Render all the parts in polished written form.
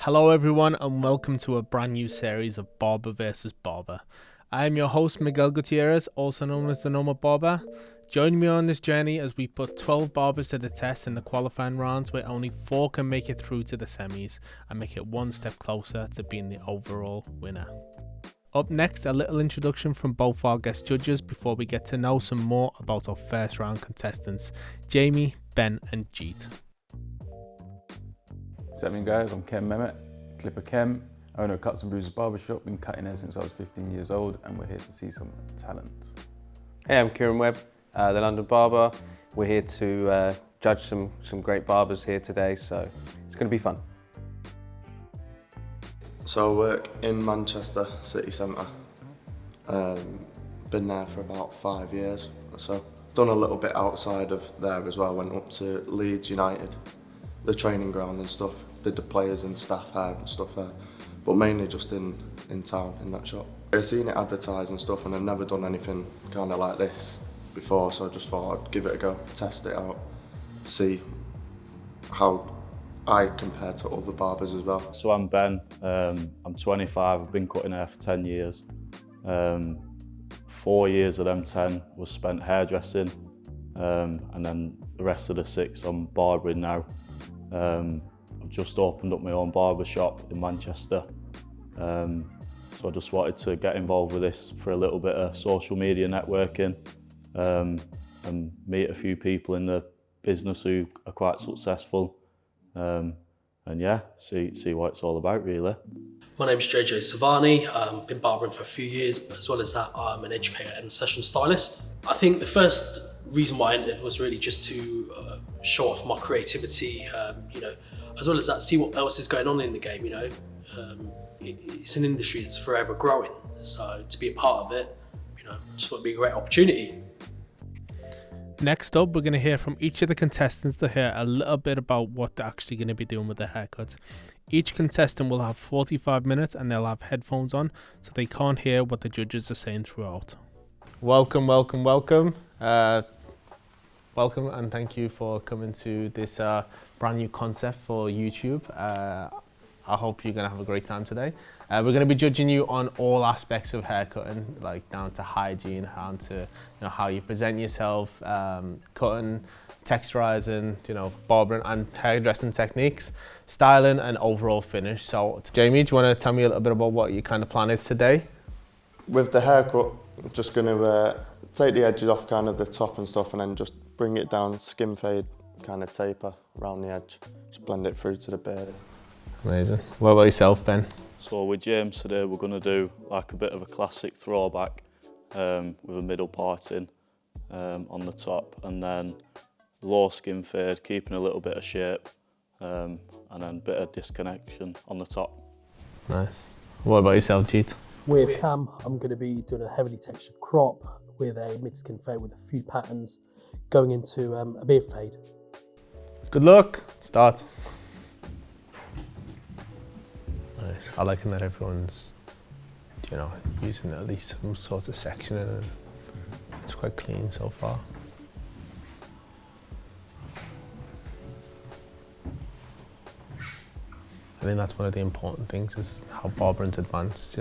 Hello everyone and welcome to a brand new series of Barber vs Barber. I am your host Miguel Gutierrez, also known as the Normal Barber. Join me on this journey as we put 12 barbers to the test in the qualifying rounds where only 4 can make it through to the semis and make it one step closer to being the overall winner. Up next, a little introduction from both our guest judges before we get to know some more about our first round contestants, Jamie, Ben and Jeet. What's happening guys, I'm Ken Mehmet, Clipper Kem, owner of Cuts and Bruises Barbershop, been cutting hair since I was 15 years old and we're here to see some talent. Hey, I'm Kieran Webb, the London Barber. We're here to judge some great barbers here today, so it's going to be fun. So I work in Manchester city centre. Been there for about 5 years or so. Done a little bit outside of there as well, went up to Leeds United, the training ground and stuff, did the players and staff hair and stuff there, but mainly just in town, in that shop. I've seen it advertised and stuff and I've never done anything kind of like this before, so I just thought I'd give it a go, test it out, see how I compare to other barbers as well. So I'm Ben, I'm 25, I've been cutting hair for 10 years. 4 years of them 10 was spent hairdressing, and then the rest of the 6 I'm barbering now. I've just opened up my own barber shop in Manchester, so I just wanted to get involved with this for a little bit of social media networking, and meet a few people in the business who are quite successful, and yeah, see what it's all about really. My name's JJ Savani. I've been barbering for a few years, but as well as that, I'm an educator and session stylist. I think the first reason why I entered was really just to show off my creativity, as well as that, see what else is going on in the game, It's an industry that's forever growing, so to be a part of it, just thought it'd be a great opportunity. Next up, we're going to hear from each of the contestants to hear a little bit about what they're actually going to be doing with their haircut. Each contestant will have 45 minutes and they'll have headphones on so they can't hear what the judges are saying throughout. Welcome and thank you for coming to this brand new concept for YouTube. I hope you're going to have a great time today. We're going to be judging you on all aspects of haircutting, like down to hygiene, down to how you present yourself, cutting, texturizing, barbering and hairdressing techniques, styling and overall finish. So Jamie, do you want to tell me a little bit about what your kind of plan is today? With the haircut, I'm just going to take the edges off kind of the top and stuff and then just bring it down, skin fade, kind of taper around the edge, just blend it through to the beard. Amazing. What about yourself, Ben? So with James today, we're going to do like a bit of a classic throwback, with a middle parting on the top, and then low skin fade, keeping a little bit of shape, and then a bit of disconnection on the top. Nice. What about yourself, Jeet? With Cam, I'm going to be doing a heavily textured crop with a mid-skin fade with a few patterns going into a beard fade. Good luck. Start. Nice. I like that everyone's, using at least some sort of section and it's quite clean so far. I think that's one of the important things is how barbering's advanced,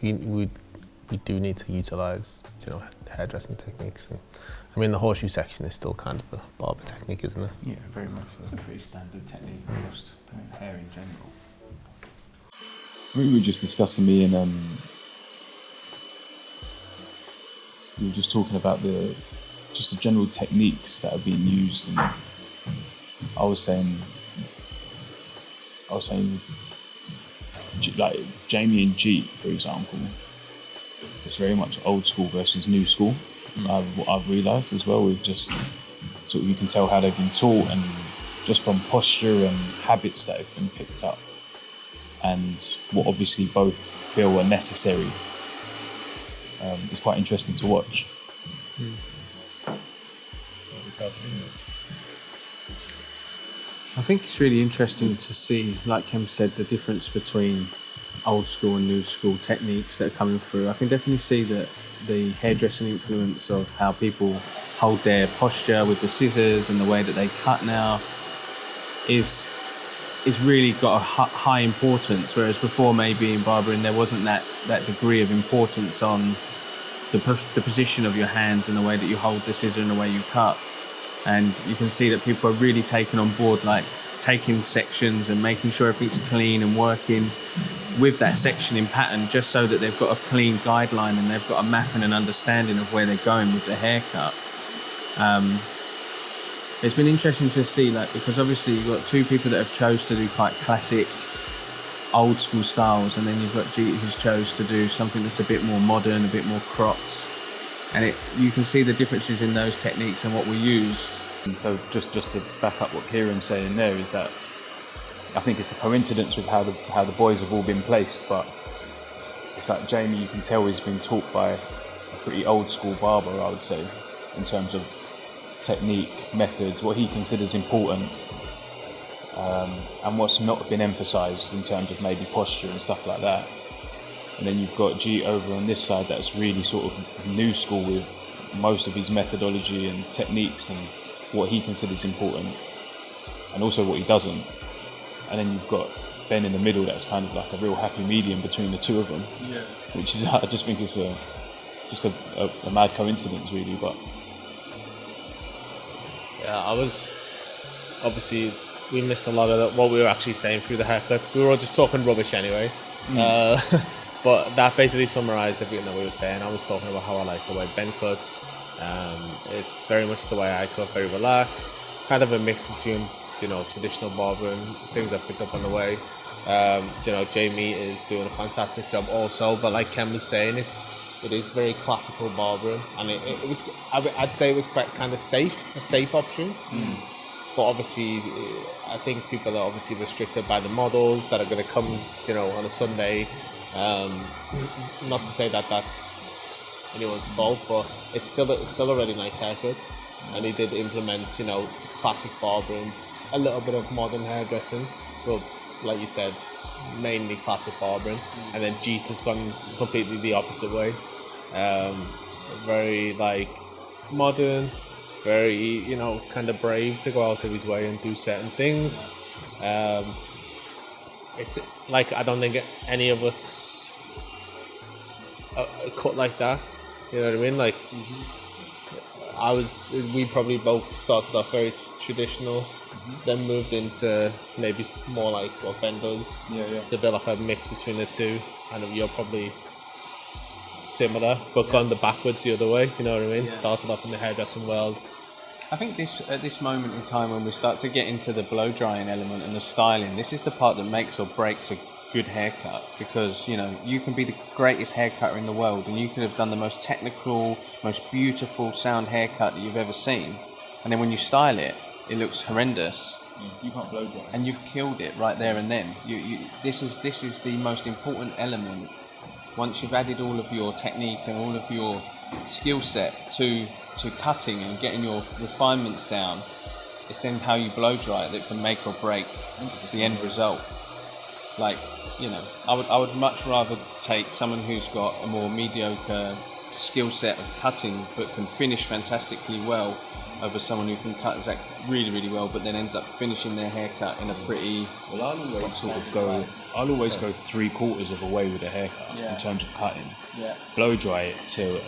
We do need to utilise, hairdressing techniques. And, the horseshoe section is still kind of a barber technique, isn't it? Yeah, very much. It's a pretty standard technique for just hair in general. I think we were just discussing we were just talking about the general techniques that are being used, and I was saying like Jamie and Jeet, for example, it's very much old school versus new school. What I've realised as well, we've just sort of, you can tell how they've been taught, and just from posture and habits that have been picked up, and what obviously both feel are necessary. It's quite interesting to watch. I think it's really interesting to see, like Kem said, the difference between old school and new school techniques that are coming through. I can definitely see that the hairdressing influence of how people hold their posture with the scissors and the way that they cut now is is really got a high importance, whereas before maybe in barbering there wasn't that degree of importance on the position of your hands and the way that you hold the scissor and the way you cut. And you can see that people are really taking on board, like taking sections and making sure everything's clean and working with that sectioning pattern, just so that they've got a clean guideline and they've got a map and an understanding of where they're going with their haircut. It's been interesting to see, like, because obviously you've got two people that have chose to do quite classic old school styles, and then you've got G who's chose to do something that's a bit more modern, a bit more cropped, and you can see the differences in those techniques and what we used. And so just to back up what Kieran's saying there is that I think it's a coincidence with how the boys have all been placed, but it's like Jamie, you can tell he's been taught by a pretty old school barber, I would say, in terms of technique, methods, what he considers important, and what's not been emphasised in terms of maybe posture and stuff like that. And then you've got G over on this side that's really sort of new school with most of his methodology and techniques and what he considers important, and also what he doesn't. And then you've got Ben in the middle that's kind of like a real happy medium between the two of them, which is, I just think it's a mad coincidence really. But yeah, I was obviously, we missed a lot of what we were actually saying through the haircuts. We were all just talking rubbish anyway. But that basically summarised everything that we were saying. I was talking about how I like the way Ben cuts. It's very much the way I cut, very relaxed, kind of a mix between, you know, traditional barbering, things I picked up on the way. You know, Jamie is doing a fantastic job also, but like Ken was saying, it is very classical barbering, and it was, I'd say it was quite kind of a safe option. But obviously, I think people are obviously restricted by the models that are going to come, you know, on a Sunday. Not to say that that's anyone's fault, but it's still a really nice haircut, and he did implement, you know, classic barbering, a little bit of modern hairdressing, but like you said, mainly classic barbering. And then Jeet has gone completely the opposite way, very like modern, very, you know, kind of brave to go out of his way and do certain things. It's like, I don't think any of us cut like that, you know what I mean? Like, we probably both started off very traditional, then moved into maybe more like what Ben does. It's a bit like a mix between the two, and you're probably similar, but gone the backwards the other way, you know what I mean? Started off in the hairdressing world. I think at this moment in time, when we start to get into the blow drying element and the styling, this is the part that makes or breaks a good haircut, because, you know, you can be the greatest haircutter in the world and you could have done the most technical, most beautiful sound haircut that you've ever seen, and then when you style it, it looks horrendous. you can't blow dry. And you've killed it right there and then. This is the most important element. Once you've added all of your technique and all of your skill set to cutting and getting your refinements down, it's then how you blow dry it that can make or break the end result. Like, you know, I would much rather take someone who's got a more mediocre skill set of cutting but can finish fantastically well over someone who can cut really, really well but then ends up finishing their haircut in a pretty... Well, I'll always go 3/4 of a way with a haircut in terms of cutting. Blow dry it to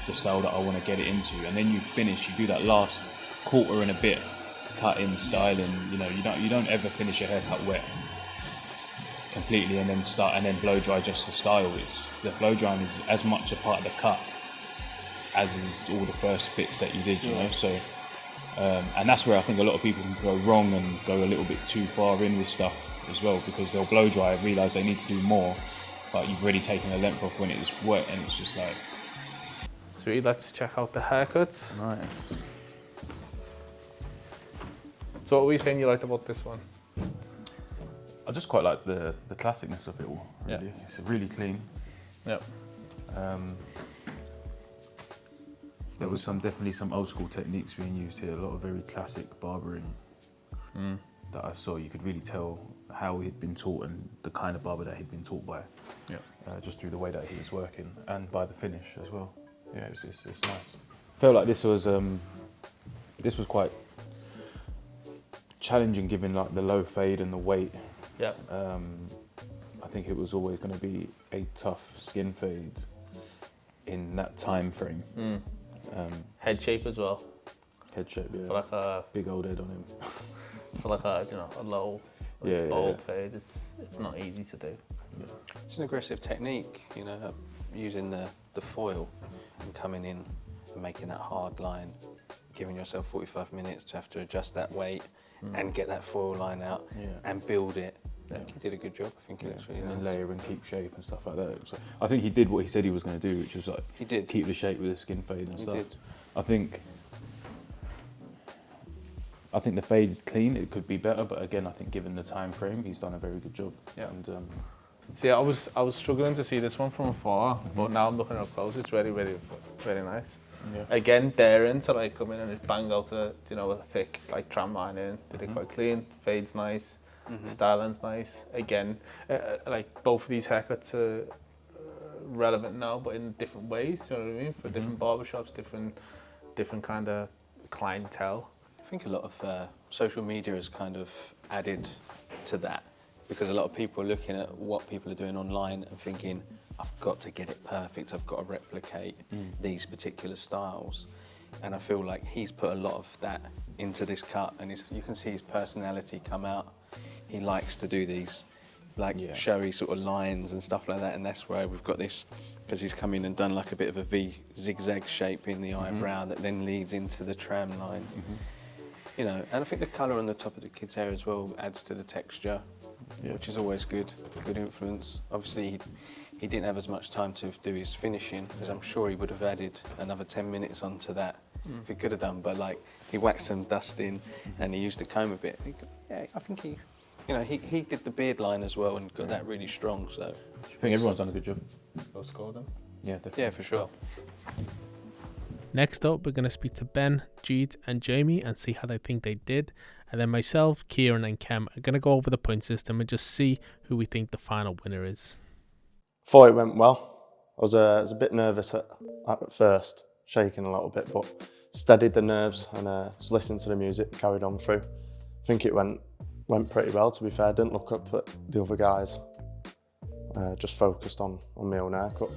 the style that I want to get it into, and then you finish. You do that last quarter and a bit, cutting, styling. You know, you don't ever finish a haircut wet completely and then blow dry just to style. The blow drying is as much a part of the cut as is all the first bits that you did. You know, so. And that's where I think a lot of people can go wrong and go a little bit too far in with stuff as well, because they'll blow dry, realise they need to do more, but you've already taken the length off when it is wet, and it's just like... Sweet, let's check out the haircuts. Nice. So what were you saying you liked about this one? I just quite like the classicness of it all, really. Yeah. It's really clean. Yep. There was definitely some old school techniques being used here, a lot of very classic barbering that I saw. You could really tell how he'd been taught and the kind of barber that he'd been taught by, just through the way that he was working and by the finish as well. Yeah, it's nice. Felt like this was quite challenging given like the low fade and the weight. Yeah. I think it was always going to be a tough skin fade in that time frame. Head shape as well. Head shape, yeah. For like a big old head on him. for like a a low, bold fade. It's not easy to do. Yeah. It's an aggressive technique, you know, using the foil and coming in and making that hard line, giving yourself 45 minutes to have to adjust that weight and get that foil line out and build it. I think he did a good job. I think it looks really and nice. then layer and keep shape and stuff like that. So I think he did what he said he was going to do, which was like He did. keep the shape with the skin fade and He stuff. did. I think the fade is clean. It could be better, but again, I think given the time frame, he's done a very good job. Yeah. And See, I was struggling to see this one from afar, but now I'm looking up close. It's really, really, really nice. Yeah. Again, daring to like come in and just bang out a thick like tram line in. Did it quite clean. The fade's nice. Styling's nice. Again, like both of these haircuts are relevant now, but in different ways. You know what I mean? For different barbershops, different kind of clientele. I think a lot of social media has kind of added to that, because a lot of people are looking at what people are doing online and thinking, I've got to get it perfect, I've got to replicate these particular styles. And I feel like he's put a lot of that into this cut, and you can see his personality come out. He likes to do these like showy sort of lines and stuff like that, and that's why we've got this, because he's come in and done like a bit of a V zigzag shape in the eyebrow that then leads into the tram line. You know, and I think the colour on the top of the kid's hair as well adds to the texture, which is always good influence. Obviously, he didn't have as much time to do his finishing, because I'm sure he would have added another 10 minutes onto that if he could have done, but like he waxed some dust in and he used the comb a bit. I think he did the beard line as well and got that really strong, so. I think everyone's done a good job. Go score them. Yeah, definitely. Yeah, for sure. Next up, we're going to speak to Ben, Jeet and Jamie and see how they think they did. And then myself, Kieran and Kem are going to go over the point system and just see who we think the final winner is. Thought it went well. I was a bit nervous at first, shaking a little bit, but steadied the nerves and just listened to the music, carried on through. I think it went pretty well, to be fair. Didn't look up at the other guys, just focused on my own haircut.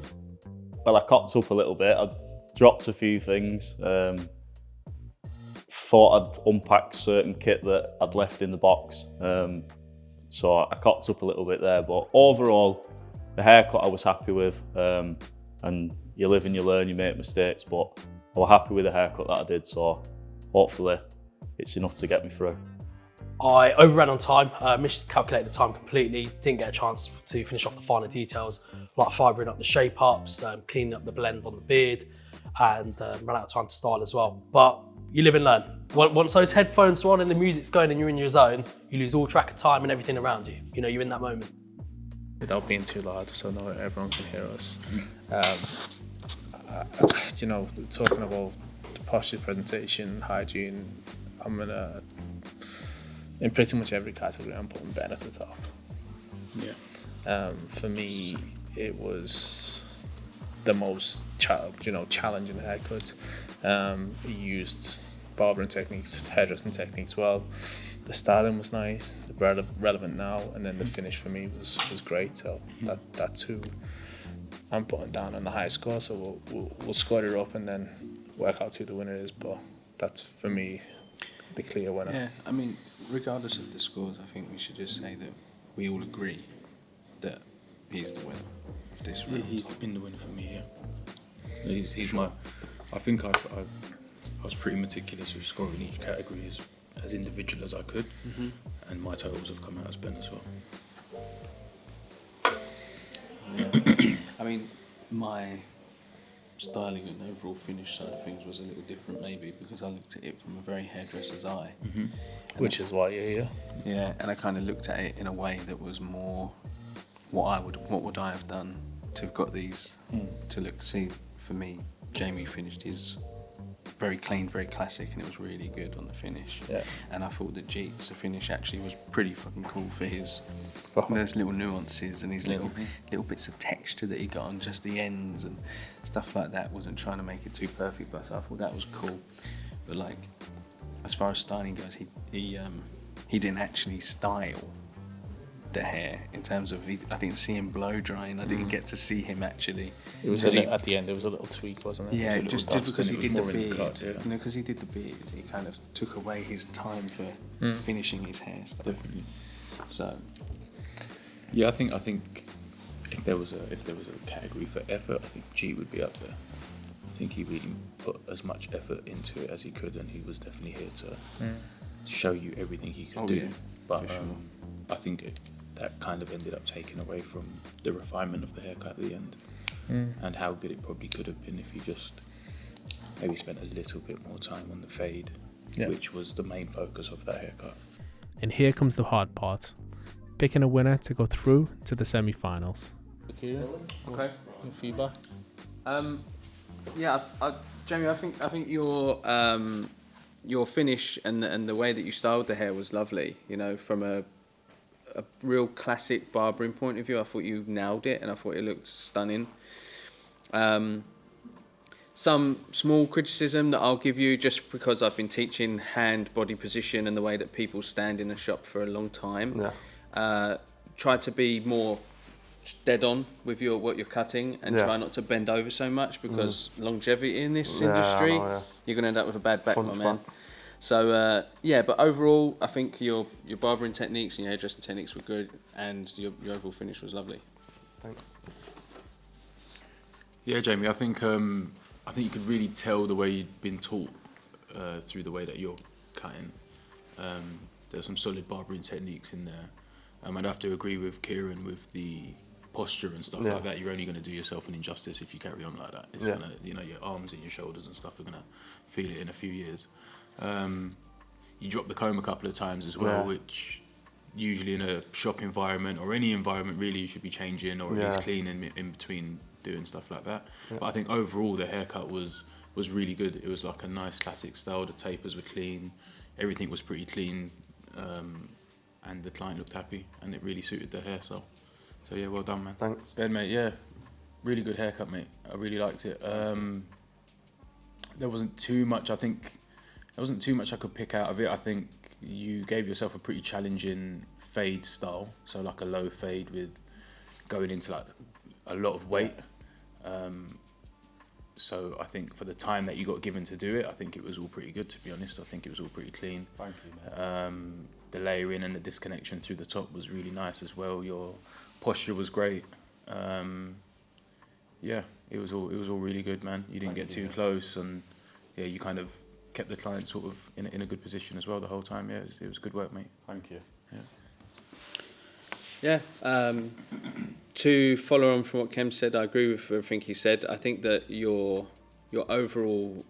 Well, I cocked up a little bit. I dropped a few things. Thought I'd unpack certain kit that I'd left in the box. So I cocked up a little bit there, but overall, the haircut I was happy with. And you live and you learn, you make mistakes, but I was happy with the haircut that I did, so hopefully it's enough to get me through. I overran on time, miscalculated the time completely, didn't get a chance to finish off the finer details, like fibering up the shape ups, cleaning up the blend on the beard, and ran out of time to style as well. But you live and learn. Once those headphones are on and the music's going and you're in your zone, you lose all track of time and everything around you. You know, you're in that moment. Without being too loud, so no everyone can hear us. Talking about the posture, presentation, hygiene, in pretty much every category, I'm putting Ben at the top. Yeah. For me, it was the most challenging haircut. He used barbering techniques, hairdressing techniques well. The styling was nice, relevant now, and then the finish for me was great. So that too, I'm putting down on the high score. So we'll score it up and then work out who the winner is. But that's for me the clear winner. Yeah, I mean, regardless of the scores, I think we should just say that we all agree that he's the winner of this round. He's been the winner for me, yeah. He's my. I think I was pretty meticulous with scoring each category as individual as I could, and my totals have come out as Ben as well. Yeah. I mean, my styling and overall finish side of things was a little different, maybe because I looked at it from a very hairdresser's eye, Which is why you're here. Yeah, and I kind of looked at it in a way that was more what would I have done to have got these to look. See, for me, Jamie finished his very clean, very classic, and it was really good on the finish. Yeah. And I thought that Jeet's finish actually was pretty fucking cool for his those little nuances and his little bits of texture that he got on just the ends and stuff like that. Wasn't trying to make it too perfect, but I thought that was cool. But like, as far as styling goes, he he didn't actually style the hair in terms of I didn't see him blow drying. I didn't get to see him actually. It was at the end. There was a little tweak, wasn't it? Yeah, just because he did the more in the beard. cut, yeah. You know, because he did the beard, he kind of took away his time for finishing his hair stuff. Definitely. So Yeah, I think if there was a category for effort, I think G would be up there. I think he really put as much effort into it as he could, and he was definitely here to show you everything he could do. yeah, But for sure. I think that kind of ended up taking away from the refinement of the haircut at the end, and how good it probably could have been if he just maybe spent a little bit more time on the fade, which was the main focus of that haircut. And here comes the hard part: picking a winner to go through to the semi-finals. Okay. Your feedback? Yeah, Jamie, I think your finish and the way that you styled the hair was lovely. You know, from a real classic barbering point of view, I thought you nailed it, and I thought it looked stunning. Some small criticism that I'll give you, just because I've been teaching hand body position and the way that people stand in a shop for a long time. Yeah. Try to be more dead on with what you're cutting, and try not to bend over so much, because longevity in this industry, I know, yeah. you're going to end up with a bad back, my Punch man. one. So but overall, I think your barbering techniques and your hairdressing techniques were good, and your overall finish was lovely. Thanks. Yeah, Jamie, I think you could really tell the way you'd been taught through the way that you're cutting. There's some solid barbering techniques in there. I'd have to agree with Kieran with the posture and stuff like that. You're only going to do yourself an injustice if you carry on like that. It's gonna, your arms and your shoulders and stuff are going to feel it in a few years. You drop the comb a couple of times as well, which usually in a shop environment or any environment really you should be changing, or at least cleaning in between doing stuff like that. But I think overall the haircut was really good. It was like a nice classic style. The tapers were clean, everything was pretty clean, and the client looked happy, and it really suited the hairstyle. So yeah, well done, man. Thanks. Ben, mate, yeah, really good haircut, mate. I really liked it. There wasn't too much I could pick out of it. I think you gave yourself a pretty challenging fade style, so like a low fade with going into like a lot of weight. So I think for the time that you got given to do it, I think it was all pretty good, to be honest. I think it was all pretty clean. Thank you, mate. The layering and the disconnection through the top was really nice as well. Your posture was great. Yeah, it was all really good, man. You didn't get too close, and yeah, you kind of kept the client sort of in a good position as well the whole time. Yeah, it was good work, mate. Thank you. Yeah. To follow on from what Kem said, I agree with everything he said. I think that your overall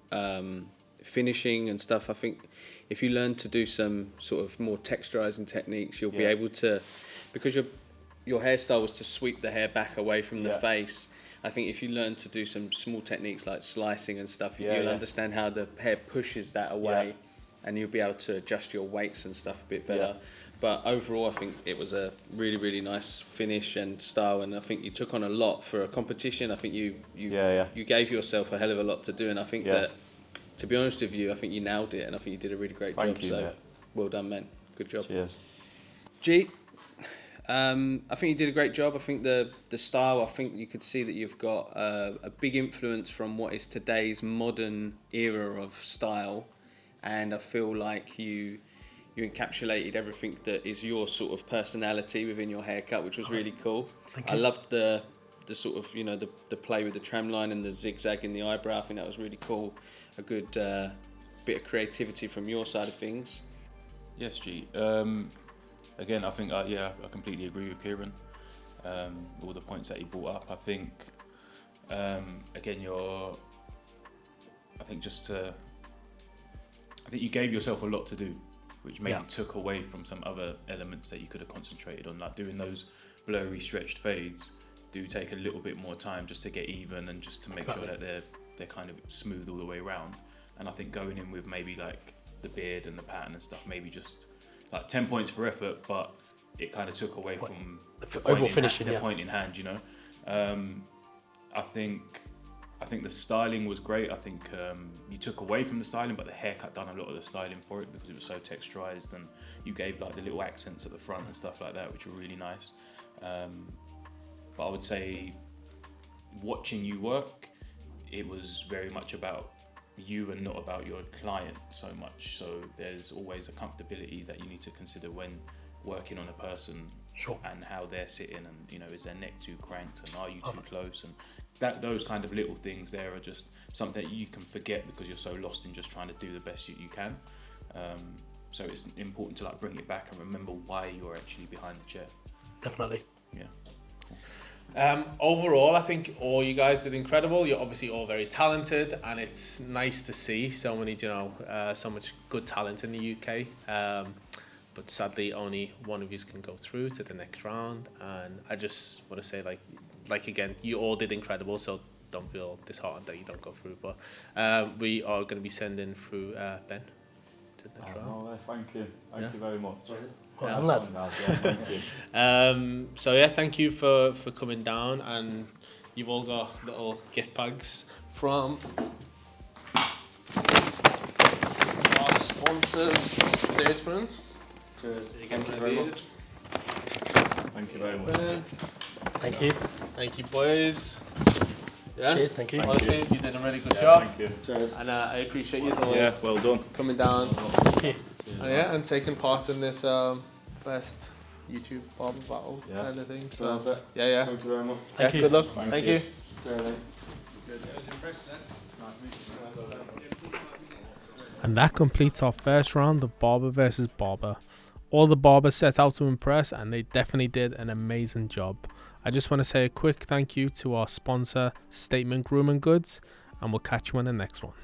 finishing and stuff, I think if you learn to do some sort of more texturizing techniques, you'll be able to, because your hairstyle was to sweep the hair back away from the face. I think if you learn to do some small techniques like slicing and stuff, you'll understand how the hair pushes that away, and you'll be able to adjust your weights and stuff a bit better. But overall, I think it was a really, really nice finish and style, and I think you took on a lot for a competition. I think you gave yourself a hell of a lot to do, and I think that, to be honest with you, I think you nailed it, and I think you did a really great job. Thank you, so, mate. well done, man. Good job. Cheers. G, I think you did a great job. I think the style, I think you could see that you've got a big influence from what is today's modern era of style, and I feel like you encapsulated everything that is your sort of personality within your haircut, which was really cool. I loved the sort of, the play with the tram line and the zigzag in the eyebrow. I think that was really cool. A good bit of creativity from your side of things. Yes, G. Again, I think, I completely agree with Kieran. All the points that he brought up. I think, again, I think you gave yourself a lot to do, which maybe took away from some other elements that you could have concentrated on. Like doing those blurry, stretched fades do take a little bit more time just to get even and just to make sure that they're kind of smooth all the way around. And I think going in with maybe like the beard and the pattern and stuff, maybe just like 10 points for effort, but it kind of took away from overall finishing, the point in hand, I think I think the styling was great. I think you took away from the styling, but the haircut done a lot of the styling for it because it was so texturized, and you gave like the little accents at the front and stuff like that, which were really nice. But I would say, watching you work, it was very much about you and not about your client so much. So there's always a comfortability that you need to consider when working on a person. Sure. And how they're sitting, and you know, is their neck too cranked, and are you too close, and those kind of little things there are just something that you can forget because you're so lost in just trying to do the best you can. So it's important to like bring it back and remember why you're actually behind the chair. Definitely. Yeah. Overall, I think all you guys did incredible. You're obviously all very talented, and it's nice to see so many, so much good talent in the UK. But sadly, only one of you can go through to the next round. And I just want to say, like again, you all did incredible. So don't feel disheartened that you don't go through. But we are going to be sending through Ben to the next round. No, thank you. Thank you very much. Well done, lad. Yeah, thank you. So yeah, thank you for coming down, and you've all got little gift bags from our sponsors, STMNT. Cheers. Thank you very much. Thank you very much. Thank you. Thank you, boys. Yeah. Cheers, thank you. Honestly, you did a really good job. Thank you. Cheers. And I appreciate you all Yeah, well done. coming down. Thank you. And taking part in this first YouTube barber battle kind of thing. So Perfect. yeah. Thank you very much. Thank you. Good luck. Thank Thank you. you. Cheers, mate. And that completes our first round of Barber versus Barber. All the barbers set out to impress, and they definitely did an amazing job. I just want to say a quick thank you to our sponsor, STMNT Grooming Goods, and we'll catch you in the next one.